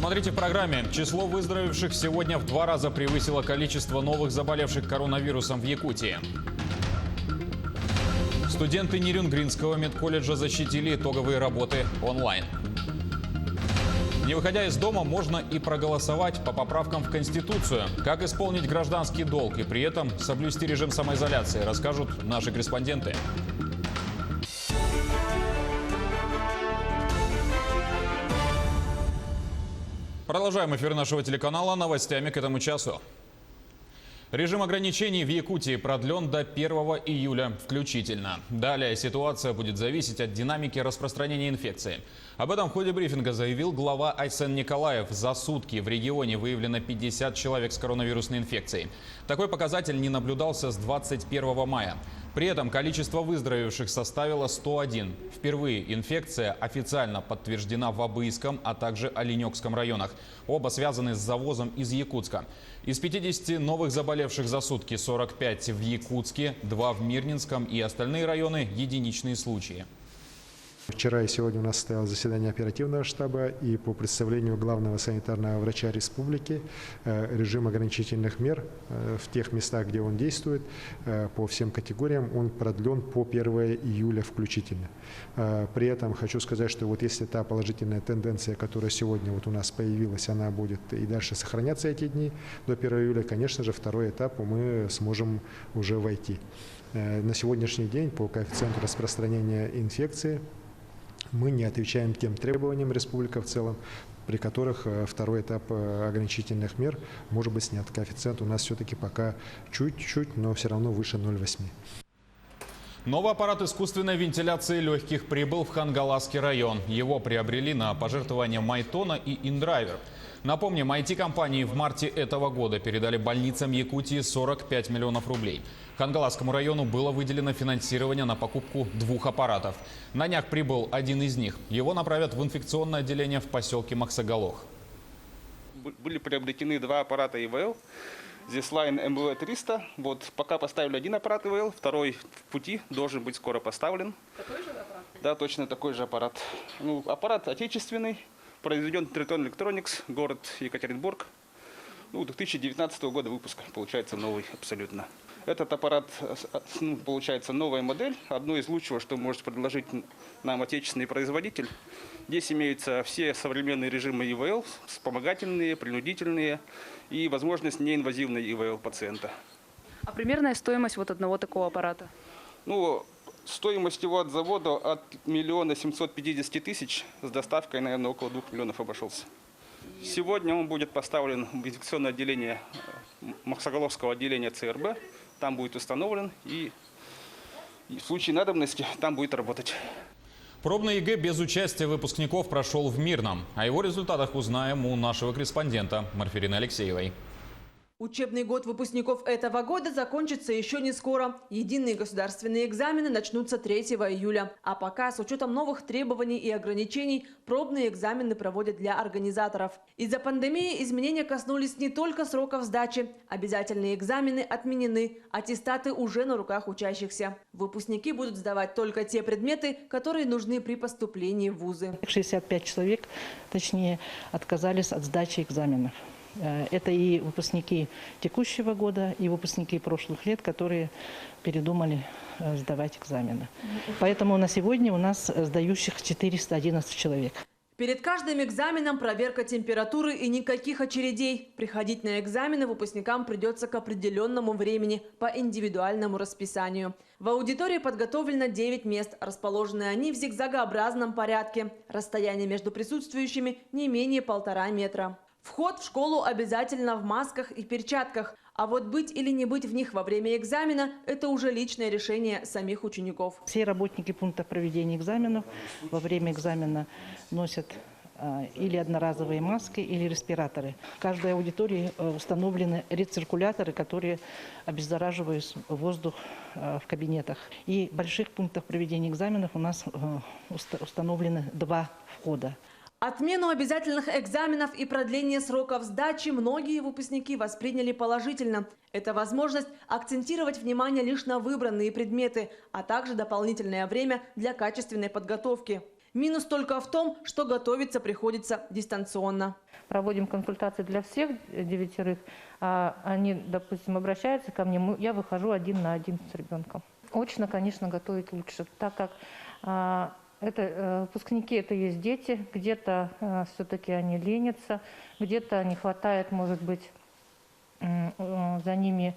Смотрите в программе. Число выздоровевших сегодня в 2 раза превысило количество новых заболевших коронавирусом в Якутии. Студенты Нерюнгринского медколледжа защитили итоговые работы онлайн. Не выходя из дома, можно и проголосовать по поправкам в Конституцию. Как исполнить гражданский долг и при этом соблюсти режим самоизоляции, расскажут наши корреспонденты. Продолжаем эфир нашего телеканала новостями к этому часу. Режим ограничений в Якутии продлен до 1 июля включительно. Далее ситуация будет зависеть от динамики распространения инфекции. Об этом в ходе брифинга заявил глава Айсен Николаев. За сутки в регионе выявлено 50 человек с коронавирусной инфекцией. Такой показатель не наблюдался с 21 мая. При этом количество выздоровевших составило 101. Впервые инфекция официально подтверждена в Абыйском, а также Оленёкском районах. Оба связаны с завозом из Якутска. Из 50 новых заболевших за сутки 45 в Якутске, 2 в Мирнинском и остальные районы – единичные случаи. Вчера и сегодня у нас состоялось заседание оперативного штаба, и по представлению главного санитарного врача республики режим ограничительных мер в тех местах, где он действует, по всем категориям, он продлен по 1 июля включительно. При этом хочу сказать, что вот если та положительная тенденция, которая сегодня вот у нас появилась, она будет и дальше сохраняться эти дни до 1 июля, конечно же, второй этап мы сможем уже войти. На сегодняшний день по коэффициенту распространения инфекции мы не отвечаем тем требованиям республики в целом, при которых второй этап ограничительных мер может быть снят. Коэффициент у нас все-таки пока чуть-чуть, но все равно выше 0,8. Новый аппарат искусственной вентиляции легких прибыл в Хангаласский район. Его приобрели на пожертвования Майтона и Индрайвер. Напомним, IT-компании в марте этого года передали больницам Якутии 45 миллионов рублей. Хангаласскому району было выделено финансирование на покупку 2 аппаратов. На днях прибыл один из них. Его направят в инфекционное отделение в поселке Максагалох. Были приобретены 2 аппарата ИВЛ. Зислайн МВ-300. Вот пока поставили 1 аппарат ИВЛ, второй в пути, должен быть скоро поставлен. Такой же аппарат? Да, точно такой же аппарат. Ну, аппарат отечественный, произведен Triton Electronics, город Екатеринбург. 2019 года выпуска, получается новый абсолютно. Этот аппарат, получается, новая модель, одно из лучшего, что может предложить нам отечественный производитель. Здесь имеются все современные режимы ИВЛ, вспомогательные, принудительные и возможность неинвазивной ИВЛ пациента. А примерная стоимость вот одного такого аппарата? Ну, стоимость его от завода от 1 750 000, с доставкой, наверное, около 2 миллионов обошелся. Сегодня он будет поставлен в инфекционное отделение Максагаловского отделения ЦРБ. Там будет установлен и в случае надобности там будет работать. Пробный ЕГЭ без участия выпускников прошел в Мирном. О его результатах узнаем у нашего корреспондента Марфирины Алексеевой. Учебный год выпускников этого года закончится еще не скоро. Единые государственные экзамены начнутся 3 июля. А пока, с учетом новых требований и ограничений, пробные экзамены проводят для организаторов. Из-за пандемии изменения коснулись не только сроков сдачи. Обязательные экзамены отменены, аттестаты уже на руках учащихся. Выпускники будут сдавать только те предметы, которые нужны при поступлении в вузы. 65 человек, точнее, отказались от сдачи экзаменов. Это и выпускники текущего года, и выпускники прошлых лет, которые передумали сдавать экзамены. Поэтому на сегодня у нас сдающих 411 человек. Перед каждым экзаменом проверка температуры и никаких очередей. Приходить на экзамены выпускникам придется к определенному времени по индивидуальному расписанию. В аудитории подготовлено 9 мест. Расположены они в зигзагообразном порядке. Расстояние между присутствующими не менее 1,5 метра. Вход в школу обязательно в масках и перчатках. А вот быть или не быть в них во время экзамена – это уже личное решение самих учеников. Все работники пункта проведения экзаменов во время экзамена носят или одноразовые маски, или респираторы. В каждой аудитории установлены рециркуляторы, которые обеззараживают воздух в кабинетах. И в больших пунктах проведения экзаменов у нас установлены 2 входа. Отмену обязательных экзаменов и продление сроков сдачи многие выпускники восприняли положительно. Это возможность акцентировать внимание лишь на выбранные предметы, а также дополнительное время для качественной подготовки. Минус только в том, что готовиться приходится дистанционно. Проводим консультации для всех 9. Они, допустим, обращаются ко мне, я выхожу 1 на 1 с ребенком. Очно, конечно, готовить лучше, так как выпускники – это есть дети, где-то все-таки они ленятся, где-то не хватает, может быть, за ними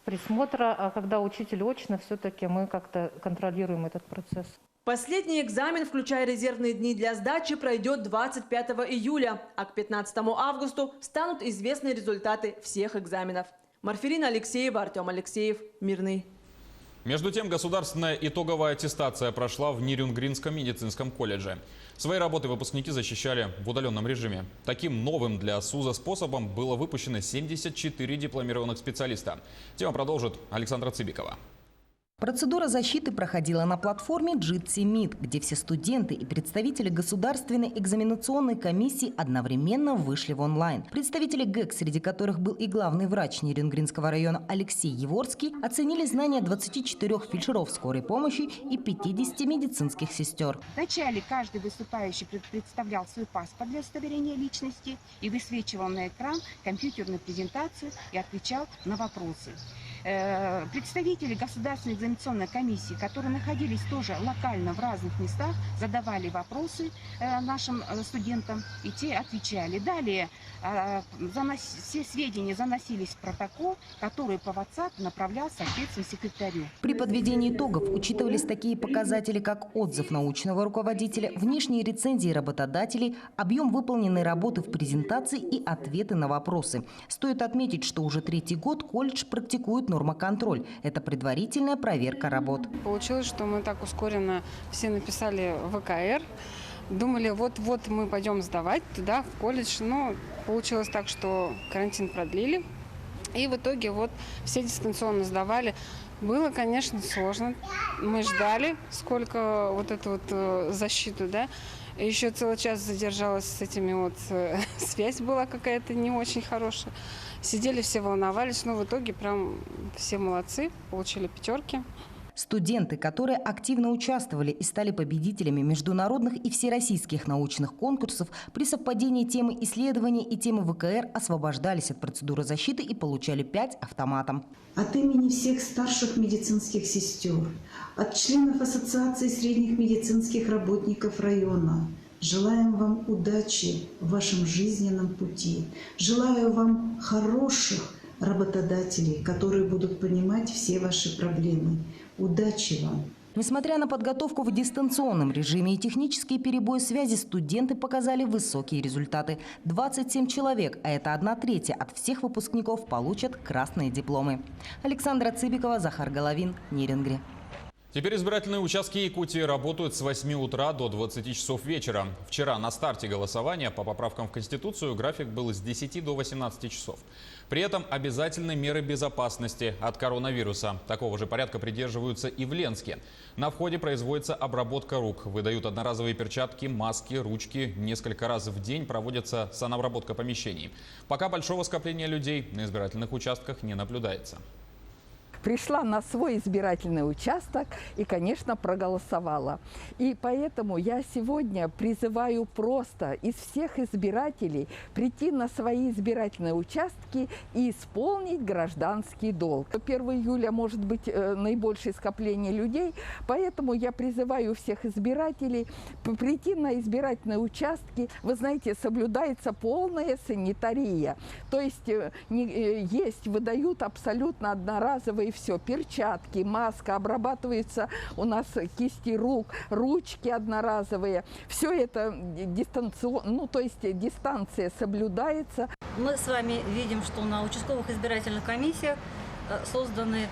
присмотра, а когда учитель очно, все-таки мы как-то контролируем этот процесс. Последний экзамен, включая резервные дни для сдачи, пройдет 25 июля, а к 15 августу станут известны результаты всех экзаменов. Марферина Алексеева, Артем Алексеев, Мирный. Между тем, государственная итоговая аттестация прошла в Нерюнгринском медицинском колледже. Свои работы выпускники защищали в удаленном режиме. Таким новым для СУЗа способом было выпущено 74 дипломированных специалиста. Тему продолжит Александра Цыбикова. Процедура защиты проходила на платформе Jitsi Meet, где все студенты и представители Государственной экзаменационной комиссии одновременно вышли в онлайн. Представители ГЭК, среди которых был и главный врач Нерюнгринского района Алексей Еворский, оценили знания 24 фельдшеров скорой помощи и 50 медицинских сестер. Вначале каждый выступающий представлял свой паспорт для удостоверения личности и высвечивал на экран компьютерную презентацию и отвечал на вопросы. Представители Государственной экзаменационной комиссии, которые находились тоже локально в разных местах, задавали вопросы нашим студентам, и те отвечали. Далее все сведения заносились в протокол, который по WhatsApp направлялся соответственно секретарю. При подведении итогов учитывались такие показатели, как отзыв научного руководителя, внешние рецензии работодателей, объем выполненной работы в презентации и ответы на вопросы. Стоит отметить, что уже 3-й год колледж практикует нормоконтроль. Это предварительная проверка работ. Получилось, что мы так ускоренно все написали ВКР. Думали, вот мы пойдем сдавать туда, в колледж. Но получилось так, что карантин продлили. И в итоге все дистанционно сдавали. Было, конечно, сложно. Мы ждали, сколько эту защиту, да. Еще целый час задержалась с этими связь была какая-то не очень хорошая. Сидели, все волновались, но в итоге прям все молодцы, получили 5. Студенты, которые активно участвовали и стали победителями международных и всероссийских научных конкурсов, при совпадении темы исследования и темы ВКР освобождались от процедуры защиты и получали 5 автоматом. От имени всех старших медицинских сестер, от членов Ассоциации средних медицинских работников района, желаем вам удачи в вашем жизненном пути. Желаю вам хороших работодателей, которые будут понимать все ваши проблемы. Удачи вам! Несмотря на подготовку в дистанционном режиме и технические перебои связи, студенты показали высокие результаты. 27 человек, а это 1/3 от всех выпускников, получат красные дипломы. Александра Цыбикова, Захар Головин, Нерюнгри. Теперь избирательные участки Якутии работают с 8 утра до 20 часов вечера. Вчера на старте голосования по поправкам в Конституцию график был с 10 до 18 часов. При этом обязательны меры безопасности от коронавируса. Такого же порядка придерживаются и в Ленске. На входе производится обработка рук. Выдают одноразовые перчатки, маски, ручки. Несколько раз в день проводится санобработка помещений. Пока большого скопления людей на избирательных участках не наблюдается. Пришла на свой избирательный участок и, конечно, проголосовала. И поэтому я сегодня призываю просто из всех избирателей прийти на свои избирательные участки и исполнить гражданский долг. 1 июля может быть наибольшее скопление людей, поэтому я призываю всех избирателей прийти на избирательные участки. Вы знаете, соблюдается полная санитария. То есть выдают абсолютно одноразовые все, перчатки, маска, обрабатываются у нас кисти рук, ручки одноразовые. Все это дистанционно, дистанция соблюдается. Мы с вами видим, что на участковых избирательных комиссиях созданы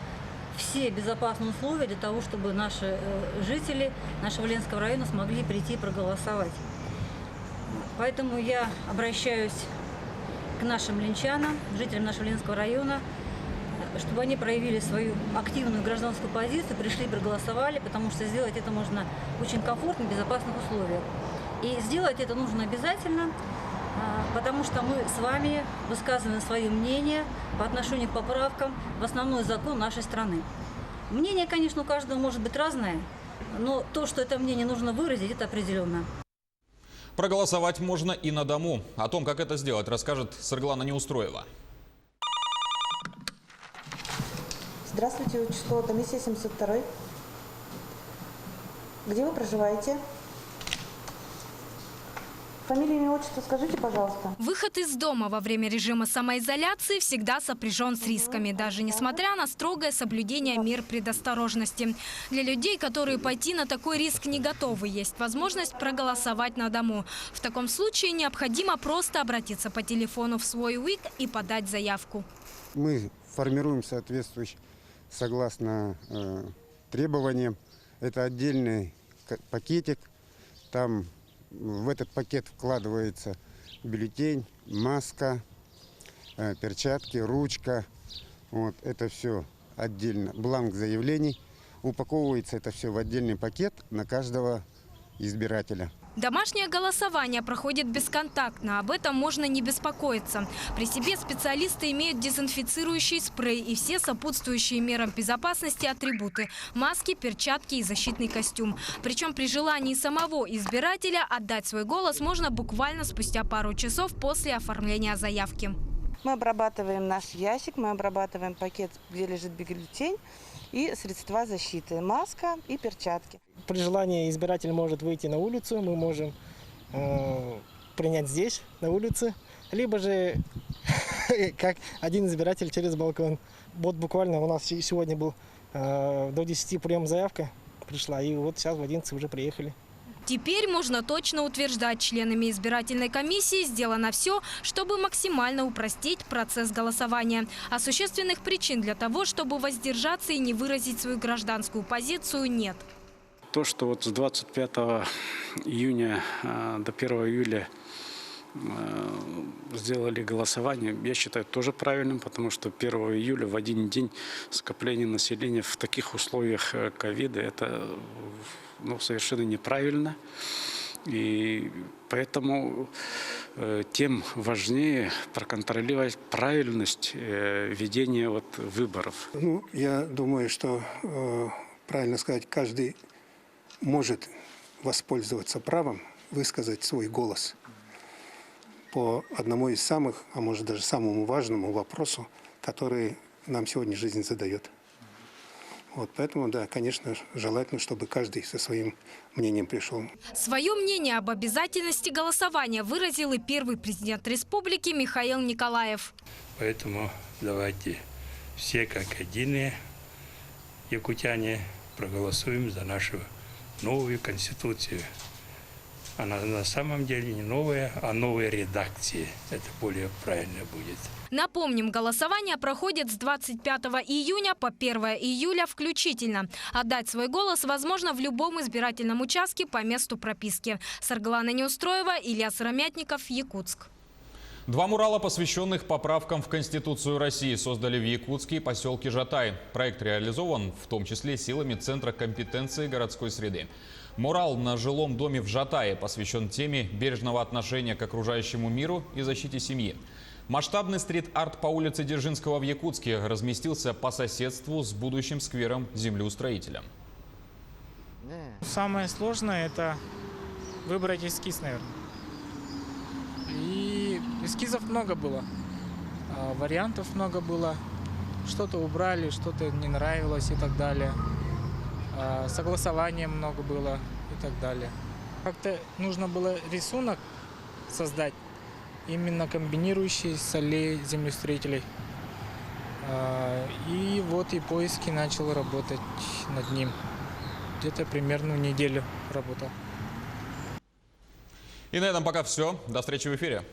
все безопасные условия для того, чтобы наши жители нашего Ленского района смогли прийти и проголосовать. Поэтому я обращаюсь к нашим ленчанам, жителям нашего Ленского района, чтобы они проявили свою активную гражданскую позицию, пришли и проголосовали, потому что сделать это можно в очень комфортных, безопасных условиях. И сделать это нужно обязательно, потому что мы с вами высказываем свое мнение по отношению к поправкам в основной закон нашей страны. Мнение, конечно, у каждого может быть разное, Но то, что это мнение нужно выразить, это определенно. Проголосовать можно и на дому. О том, как это сделать, расскажет Сарглана Неустроева. Здравствуйте, участковая комиссия 702. Где вы проживаете? Фамилию, имя, отчество скажите, пожалуйста. Выход из дома во время режима самоизоляции всегда сопряжен с рисками, даже несмотря на строгое соблюдение мер предосторожности. Для людей, которые пойти на такой риск не готовы, есть возможность проголосовать на дому. В таком случае необходимо просто обратиться по телефону в свой УИК и подать заявку. Мы формируем соответствующий, согласно требованиям. Это отдельный пакетик, там в этот пакет вкладывается бюллетень, маска, перчатки, ручка. Вот это все отдельно. Бланк заявлений. Упаковывается это все в отдельный пакет на каждого избирателя. Домашнее голосование проходит бесконтактно. Об этом можно не беспокоиться. При себе специалисты имеют дезинфицирующий спрей и все сопутствующие мерам безопасности атрибуты – маски, перчатки и защитный костюм. Причем при желании самого избирателя отдать свой голос можно буквально спустя пару часов после оформления заявки. Мы обрабатываем наш ящик, мы обрабатываем пакет, где лежит бюллетень и средства защиты – маска и перчатки. При желании избиратель может выйти на улицу, мы можем принять здесь, на улице, либо же как один избиратель через балкон. Вот буквально у нас сегодня был до 10 прием заявка пришла, и вот сейчас в 11 уже приехали. Теперь можно точно утверждать, членами избирательной комиссии сделано все, чтобы максимально упростить процесс голосования. А существенных причин для того, чтобы воздержаться и не выразить свою гражданскую позицию, нет. То, что вот с 25 июня до 1 июля сделали голосование, я считаю тоже правильным, потому что 1 июля в один день скопление населения в таких условиях ковида – это совершенно неправильно. И поэтому тем важнее проконтролировать правильность ведения выборов. Я думаю, что правильно сказать, каждый может воспользоваться правом высказать свой голос по одному из самых, а может даже самому важному вопросу, который нам сегодня жизнь задает. Вот поэтому, да, конечно, желательно, чтобы каждый со своим мнением пришел. Свое мнение об обязательности голосования выразил и первый президент республики Михаил Николаев. Поэтому давайте все как единые якутяне проголосуем за нашу новую конституцию. Она на самом деле не новая, а новая редакция. Это более правильно будет. Напомним, голосование проходит с 25 июня по 1 июля включительно. Отдать свой голос возможно в любом избирательном участке по месту прописки. Сарглана Неустроева, Илья Сыромятников, Якутск. 2 мурала, посвященных поправкам в Конституцию России, создали в Якутске и поселке Жатай. Проект реализован в том числе силами Центра компетенции городской среды. Мурал на жилом доме в Жатае посвящен теме бережного отношения к окружающему миру и защите семьи. Масштабный стрит-арт по улице Дзержинского в Якутске разместился по соседству с будущим сквером землеустроителя. Самое сложное – это выбрать эскиз, наверное. И эскизов много было, вариантов много было. Что-то убрали, что-то не нравилось и так далее. Согласования много было и так далее. Как-то нужно было рисунок создать, именно комбинирующий с аллеей землестроителей. И вот и поиски начал работать над ним. Где-то примерно неделю работал. И на этом пока все. До встречи в эфире.